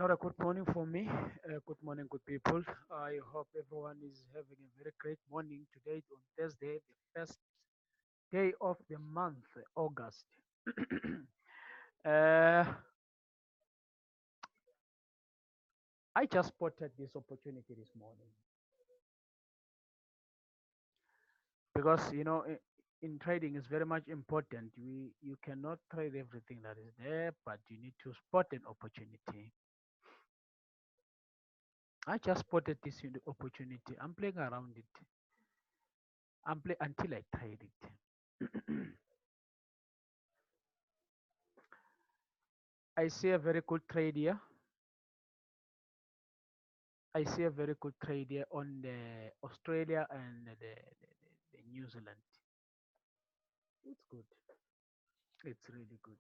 Not a good morning for me. Good morning, good people. I hope everyone is having a very great morning today on Thursday, the first day of the month, August. uh, I just spotted this opportunity this morning because in trading is very much important. You cannot trade everything that is there, but you need to spot an opportunity. I just spotted this opportunity. I'm playing around it. I'm play until I trade it. I see a very good trade here. I see a very good trade here on the Australia and the New Zealand. It's good. It's really good.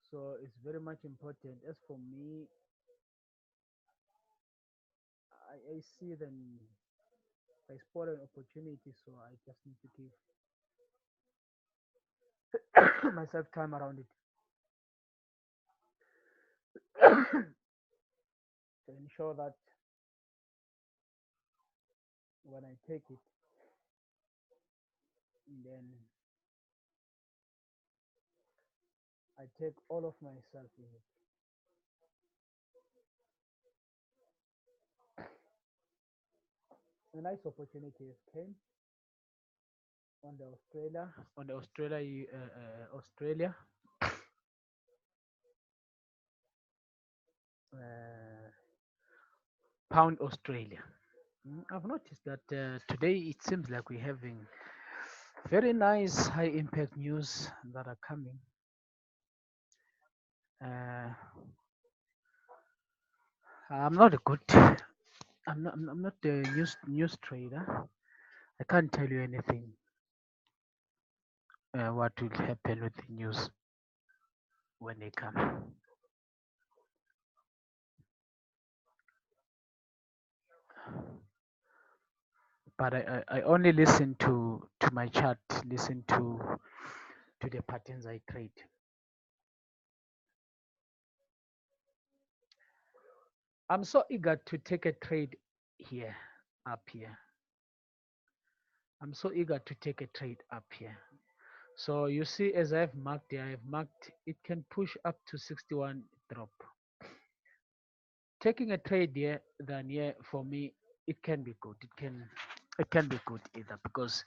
So it's very much important. As for me, I see then I spot an opportunity, so I just need to give myself time around it to ensure that when I take it, then I take all of myself in it. A nice opportunity has came on the Australia uh, pound Australia. I've noticed that today it seems like we're having very nice high impact news that are coming. Uh, I'm not a good. I'm not a news trader. I can't tell you anything. What will happen with the news when they come? But I only listen to my chart. Listen to the patterns I trade. I'm so eager to take a trade here, up here. I'm so eager to take a trade up here. So you see, as I've marked here, I've marked it can push up to 61 drop. Taking a trade here, then yeah, for me, it can be good. It can be good either because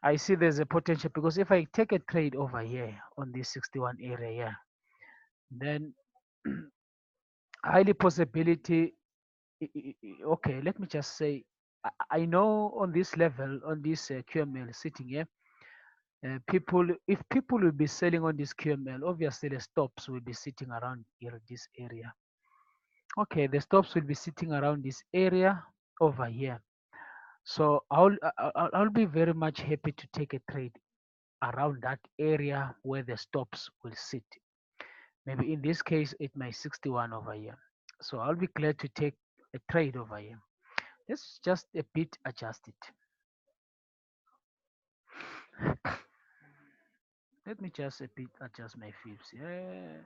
I see there's a potential because if I take a trade over here on this 61 area here, then highly possibility. Okay, let me just say, I know on this level, on this QML sitting here, people if people will be selling on this QML, obviously the stops will be sitting around here, this area. Okay, the stops will be sitting around this area over here. So I'll be very much happy to take a trade around that area where the stops will sit. Maybe in this case it might 61 over here. So I'll be glad to take a trade over here. Let's just a bit adjust it. Let me just a bit adjust my fibs. Yeah,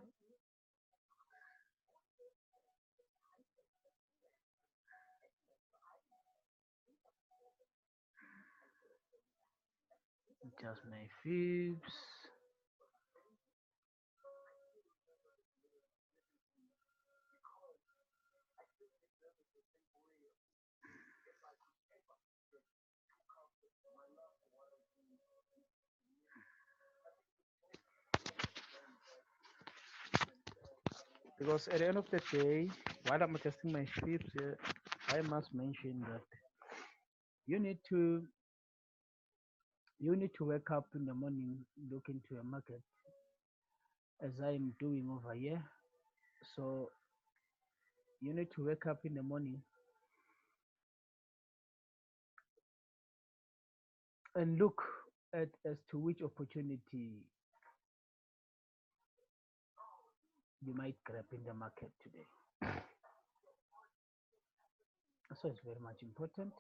adjust my fibs. Because at the end of the day, while I'm adjusting my fibs, I must mention that you need to you need to wake up in the morning, look into a market as I'm doing over here. So you need to wake up in the morning and look at as to which opportunity you might grab in the market today. So it's very much important.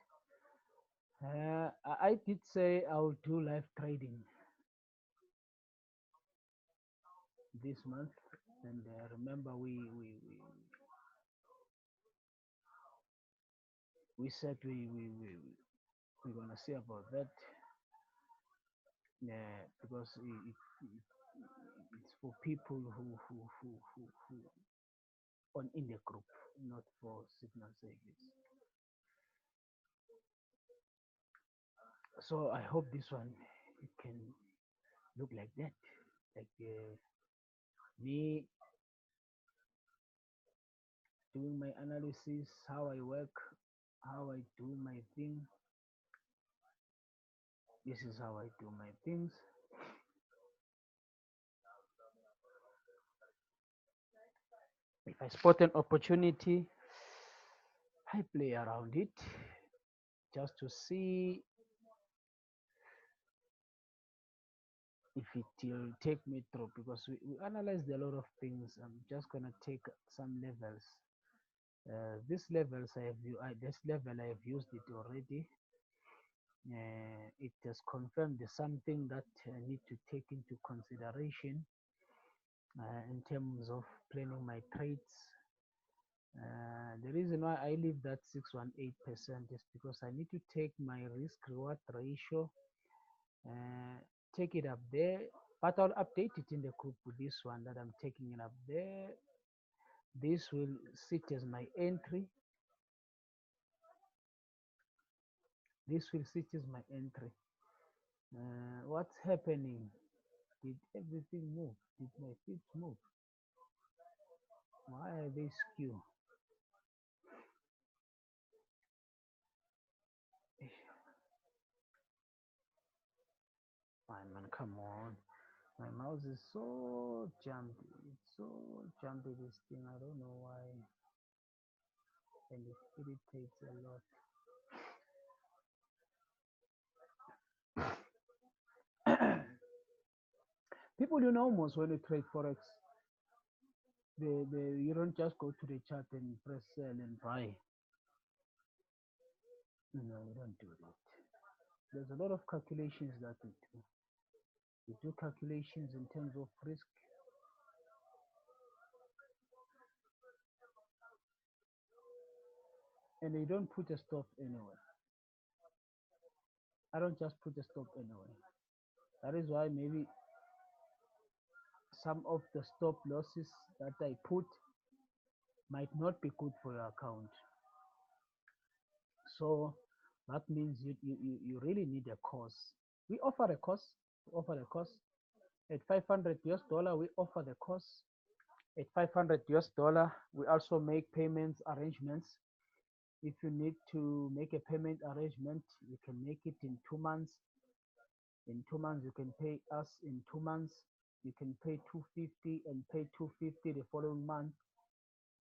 I did say I will do live trading this month. And remember, we said we're gonna see about that. Yeah, because it's for people who on in the group, not for signal service. So I hope this one it can look like that, like me doing my analysis, how I work, how I do my thing. This is how I do my things. If I spot an opportunity, I play around it just to see if it will take me through, because we analyzed a lot of things. I'm just gonna take some levels. This levels this level I have used it already. It has confirmed something that I need to take into consideration in terms of planning my trades. The reason why I leave that 618% is because I need to take my risk reward ratio, uh, take it up there, but I'll update it in the group with this one that I'm taking it up there. This will sit as my entry. This will sit as my entry. What's happening? Did everything move? Did my feet move? Why are they skew? Fine, man, come on. My mouse is so jumpy. It's so jumpy, this thing. I don't know why. And it irritates a lot. People, almost when you trade Forex, you don't just go to the chart and press sell and buy. No, you don't do that. There's a lot of calculations that we do. We do calculations in terms of risk. And you don't put a stop anywhere. I don't just put a stop anywhere. That is why maybe some of the stop losses that I put might not be good for your account. So that means you really need a course. We offer a course. We offer a course at 500 US dollar. We offer the course at 500 US dollar. We also make payments arrangements. If you need to make a payment arrangement, you can make it in 2 months. In 2 months, you can pay us in 2 months. You can pay 250 and pay 250 the following month.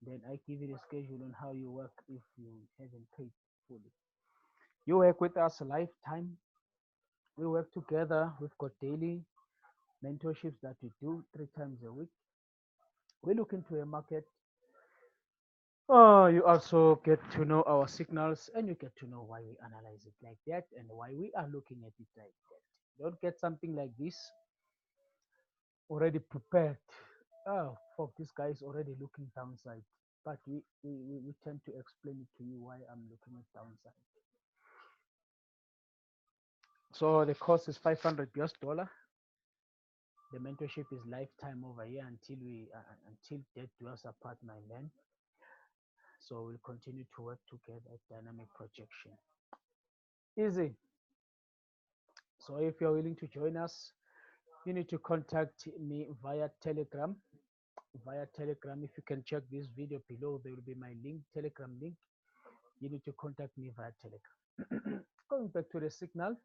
Then I give you the schedule on how you work if you haven't paid fully. You work with us a lifetime. We work together. We've got daily mentorships that we do 3 times a week. We look into a market. Oh, you also get to know our signals, and you get to know why we analyze it like that and why we are looking at it like that. Don't get something like this already prepared. Oh, fuck, this guy is already looking downside. But we tend to explain it to you why I'm looking at downside. So the cost is 500 US dollar. The mentorship is lifetime over here until death do us apart, my man. So we'll continue to work together at dynamic projection. Easy. So if you're willing to join us, you need to contact me via Telegram. Via Telegram, if you can check this video below, there will be my link, Telegram link. You need to contact me via Telegram. Going back to the signal,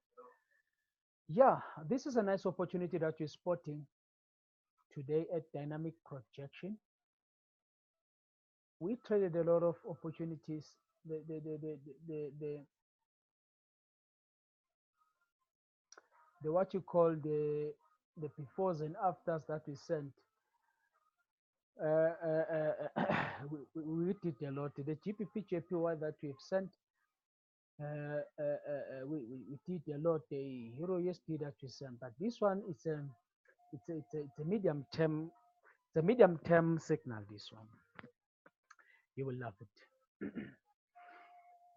yeah, this is a nice opportunity that you're spotting today at dynamic projection. We traded a lot of opportunities. The what you call the befores and afters that we sent. We did a lot. The GBP JPY that we've sent, we did a lot. The Euro USD that we sent, but this one is it's a medium term It's a medium term signal, this one. You will love it.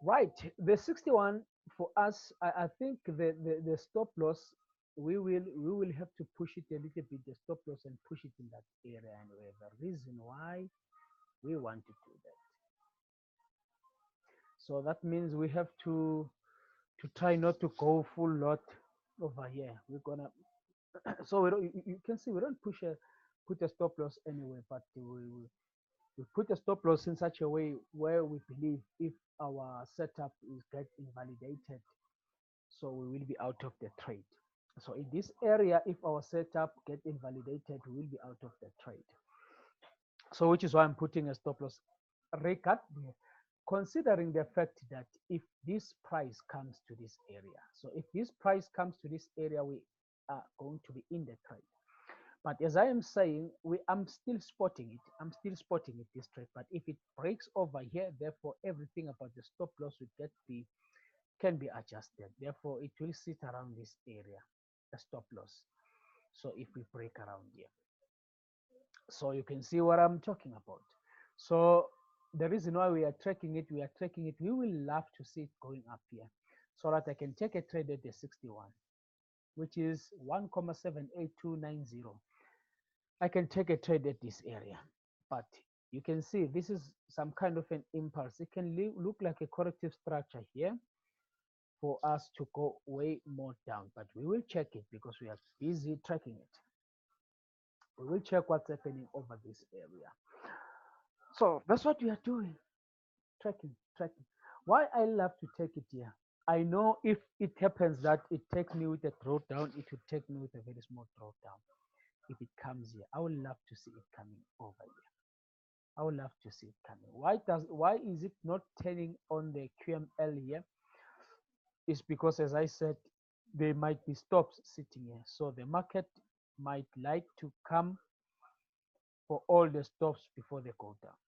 Right, the 61 for us, I think the stop loss, we will have to push it a little bit, the stop loss, and push it in that area. And the reason why we want to do that, so that means we have to try not to go full lot over here. We're gonna so we don't, you can see we don't put a stop loss anyway, but we put a stop loss in such a way where we believe if our setup is get invalidated, so we will be out of the trade. So in this area, if our setup get invalidated, we will be out of the trade. So which is why I'm putting a stop loss record there, considering the fact that if this price comes to this area, so if this price comes to this area, we are going to be in the trade. But as I am saying, I'm still spotting it. I'm still spotting it, this trade. But if it breaks over here, therefore everything about the stop loss can be adjusted. Therefore, it will sit around this area, the stop loss. So if we break around here, so you can see what I'm talking about. So the reason why we are tracking it, we will love to see it going up here, so that I can take a trade at the 61, which is 1,78290. I can take a trade at this area, but you can see this is some kind of an impulse. It can look like a corrective structure here for us to go way more down, but we will check it because we are busy tracking it. We will check what's happening over this area. So that's what we are doing, tracking. Why I love to take it here, I know if it happens that it takes me with a drawdown, it will take me with a very small drawdown. If it comes here, I would love to see it coming over here. I would love to see it coming. Why is it not turning on the QML here? Is because, as I said, there might be stops sitting here. So the market might like to come for all the stops before they go down.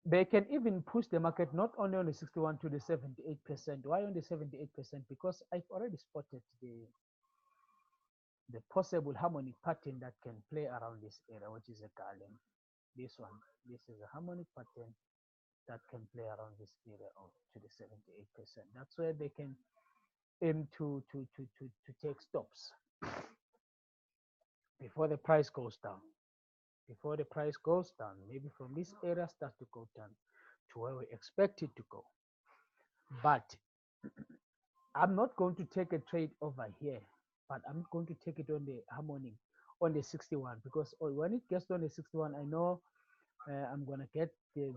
They can even push the market not only on the 61 to the 78%. Why on the 78%? Because I've already spotted the possible harmonic pattern that can play around this area, which is a Galen. This one, this is a harmonic pattern that can play around this area of to the 78%. That's where they can aim to take stops before the price goes down. Before the price goes down, maybe from this area starts to go down to where we expect it to go. But I'm not going to take a trade over here, but I'm going to take it on the harmonic on the 61, because when it gets on the 61, I know I'm gonna get the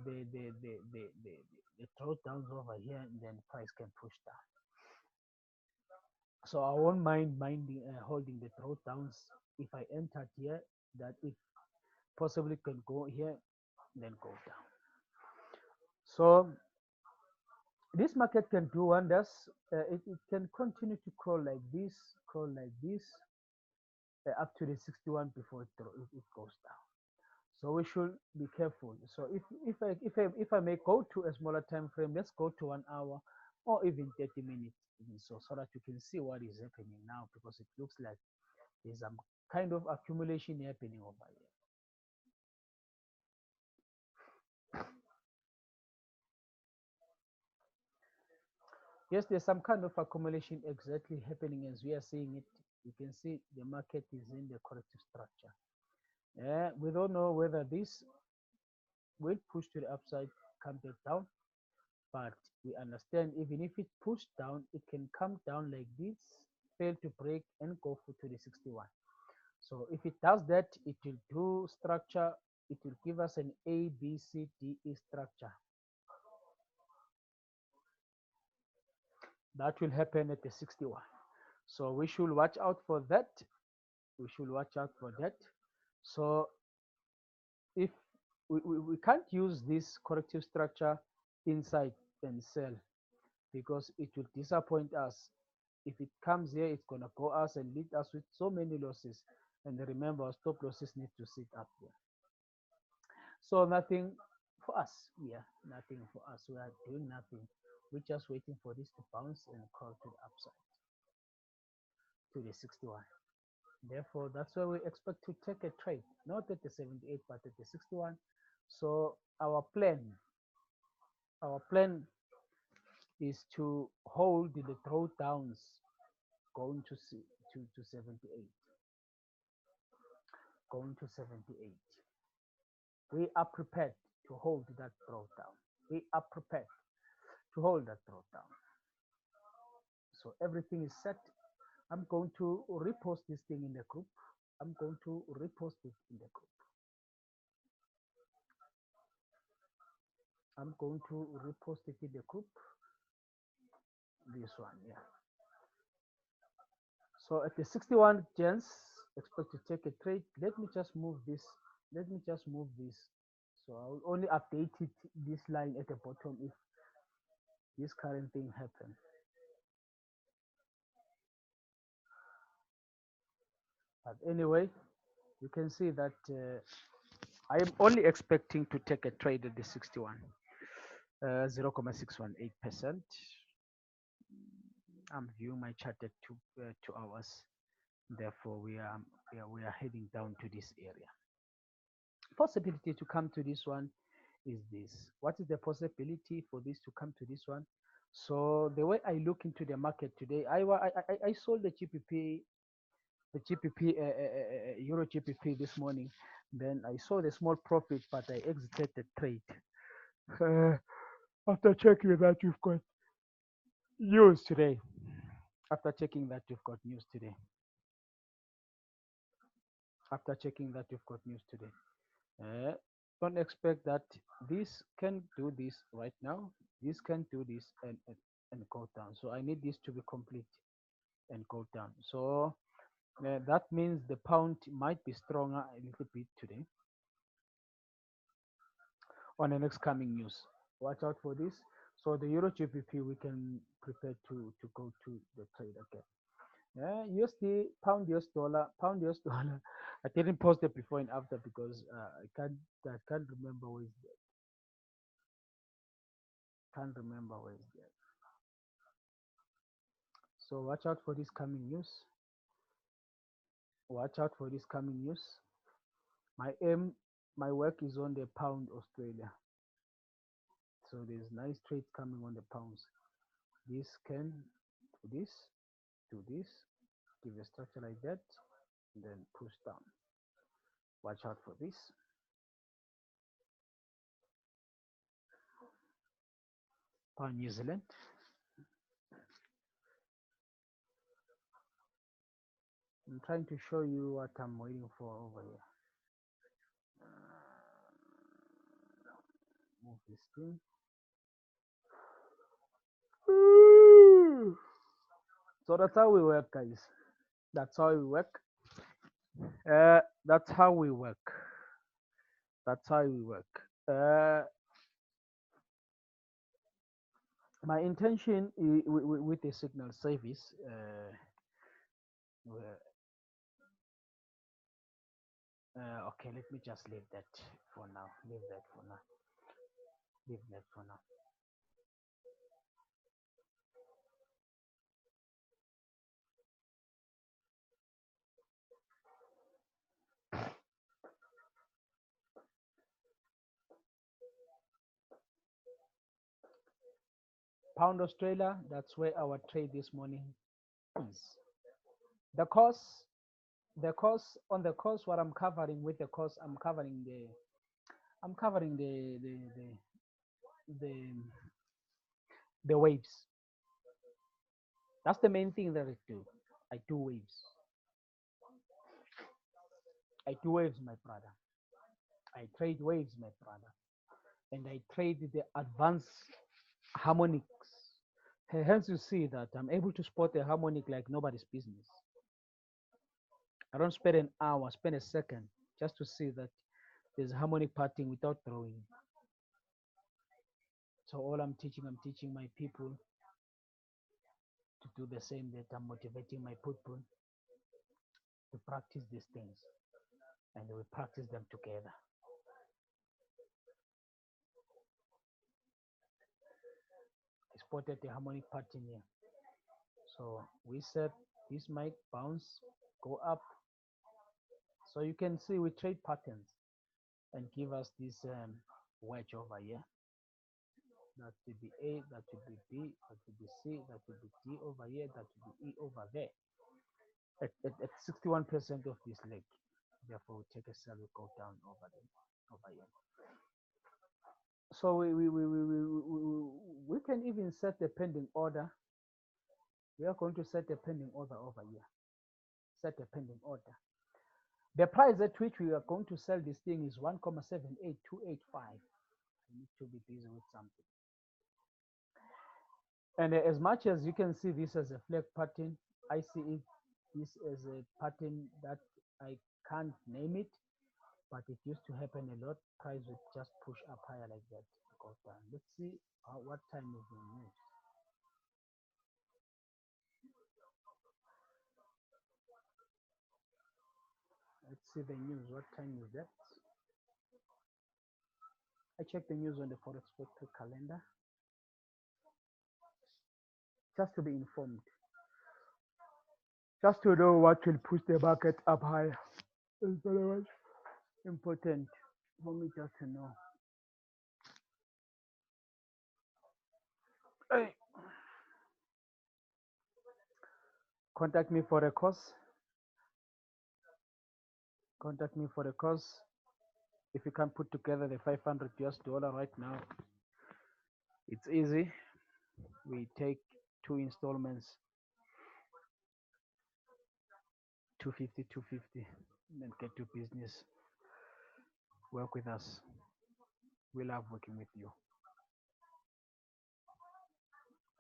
drawdowns over here, and then price can push down. So I won't mind holding the drawdowns if I entered here, that if possibly can go here, then go down. So this market can do wonders. It can continue to crawl like this, up to the 61 before it goes down. So we should be careful. So if I may go to a smaller time frame, let's go to 1 hour or even 30 minutes, so that you can see what is happening now, because it looks like there's some kind of accumulation happening over here. Yes, there's some kind of accumulation exactly happening as we are seeing it. You can see the market is in the corrective structure. We don't know whether this will push to the upside, come back down, but we understand even if it pushed down, it can come down like this, fail to break, and go to the 61. So if it does that, it will do structure. It will give us an A, B, C, D, E structure. That will happen at the 61. So we should watch out for that. We should watch out for that. So if we can't use this corrective structure inside and sell, because it will disappoint us. If it comes here, it's gonna go us and lead us with so many losses. And remember, our stop losses need to sit up here. So nothing for us. Yeah, nothing for us. We are doing nothing. We're just waiting for this to bounce and call to the upside to the 61. Therefore, that's why we expect to take a trade, not at the 78, but at the 61. So our plan is to hold the drawdowns going to 78, going to 78. We are prepared to hold that drawdown. We are prepared to hold that drawdown. So everything is set. I'm going to repost this thing in the group. I'm going to repost it in the group. I'm going to repost it in the group. This one, yeah. So at the 61, gents, expect to take a trade. Let me just move this. Let me just move this. So I'll only update it, this line at the bottom, if this current thing happens. But anyway, you can see that I am only expecting to take a trade at the 61, 0.618%. I'm viewing my chart at 2 hours. Therefore, we are heading down to this area. Possibility to come to this one is this. What is the possibility for this to come to this one? So the way I look into the market today, I sold the GPP, Euro GPP this morning. Then I saw the small profit, but I exited the trade. Uh, After checking that you've got news today. After checking that you've got news today. After checking that you've got news today. Uh, don't expect that this can do this right now. This can do this and go down. So I need this to be complete and go down. So that means the pound might be stronger a little bit today on the next coming news. Watch out for this. So the Euro GBP, we can prepare to go to the trade again. USD, pound US dollar. I didn't post it before and after because I can't remember where is that. So watch out for this coming news. Watch out for this coming news. My work is on the pound Australia. So there's nice trades coming on the pounds. This can do this, give a structure like that, and then push down. Watch out for this. Pound New Zealand. I'm trying to show you what I'm waiting for over here. Move this thing. So that's how we work, guys. That's how we work. That's how we work. That's how we work. My intention with the signal service, okay, let me just leave that for now. Leave that for now. Leave that for now. Pound Australia, that's where our trade this morning is. The course, on the course, what I'm covering with the course, I'm covering the the waves. That's the main thing that I do. I do waves. I do waves, my brother. I trade waves, my brother. And I trade the advanced harmonics. Hence, you see that I'm able to spot a harmonic like nobody's business. I don't spend an hour, spend a second just to see that there's harmonic parting without drawing. So all I'm teaching my people to do the same. That I'm motivating my people to practice these things, and we practice them together. I spotted the harmonic parting here. So we said this might bounce, go up, So you can see we trade patterns and give us this wedge over here. That would be A, that would be B, that would be C, that would be D over here, that would be E over there. At 61% of this leg, therefore we take a sell, we go down over there, over here. So we can even set the pending order. We are going to set a pending order over here. Set a pending order. The price at which we are going to sell this thing is 1,78285. I need to be busy with something. And as much as you can see this as a flag pattern, I see this as a pattern that I can't name it, but it used to happen a lot. Price would just push up higher like that, go down. Let's see what time is the news. Let's see the news. What time is that? I check the news on the Forex Factory calendar just to be informed, just to know what will push the market up higher. It's very much important for me just to know. Hey. Contact me for a course. Contact me for a course. If you can put together the 500 US dollar right now, it's easy. We take 2 installments, 250, 250, and then get to business. Work with us. We love working with you.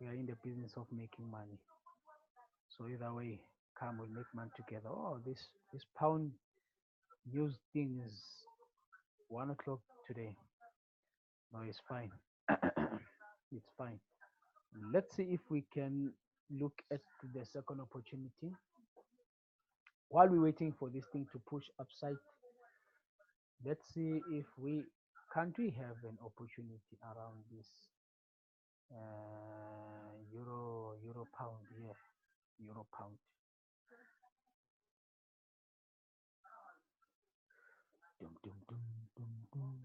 We are in the business of making money. So either way, come, we'll make money together. Oh, this pound news thing is 1 o'clock today. No, it's fine. It's fine. Let's see if we can look at the second opportunity. While we're waiting for this thing to push upside, let's see if we have an opportunity around this euro pound here, euro pound. Dum, dum, dum, dum, dum.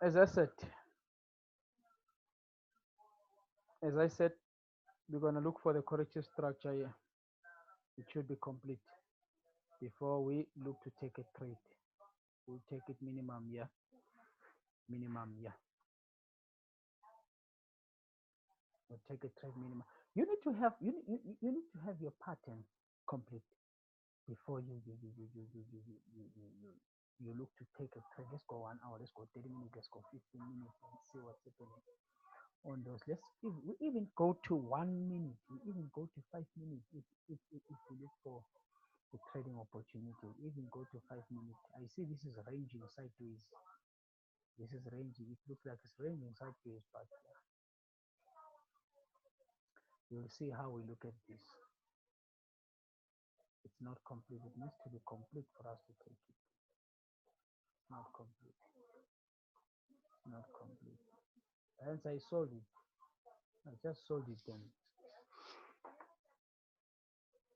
As I said, we're gonna look for the corrective structure here. It should be complete before we look to take a trade. We'll take it minimum here. Minimum here. We'll take a trade minimum. You need to have your pattern complete before you look to take a trade. Let's go 1 hour, let's go 30 minutes, let's go 15 minutes and see what's happening on those. We even go to 1 minute, we even go to 5 minutes if you look for the trading opportunity. Even go to 5 minutes. I see this is ranging sideways. This is ranging. It looks like it's ranging sideways, but we'll see how we look at this. It's not complete. It needs to be complete for us to take it. It's not complete. It's not complete. Hence I sold it. I just sold it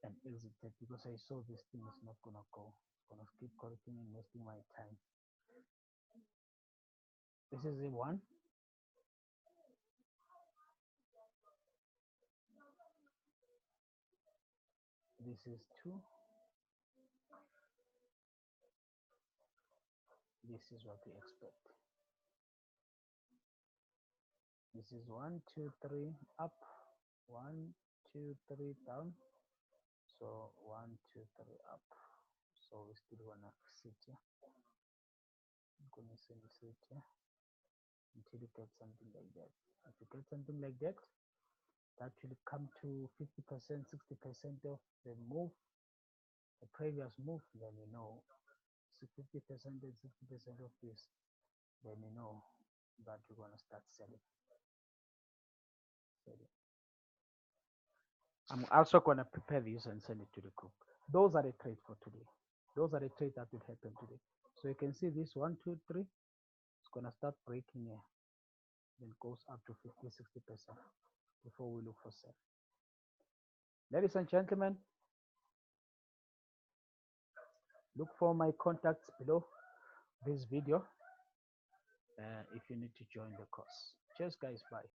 and exited because I saw this thing is not gonna go. It's gonna keep correcting and wasting my time. This is the one. This is 2. This is what we expect. This is 1, 2, 3 up, 1, 2, 3 down. So 1, 2, 3 up. So we still wanna sit here. I'm gonna send this sit here until you get something like that. If you get something like that, that will come to 50%, 60% of the move, the previous move, then you know 50% and 60% of this, then you know that we're gonna start selling. I'm also gonna prepare this and send it to the group. Those are the trades for today. Those are the trades that will happen today. So you can see this 1, 2, 3. It's gonna start breaking here. Then goes up to 50, 60% before we look for sell. Ladies and gentlemen, Look for my contacts below this video if you need to join the course. Cheers, guys. Bye.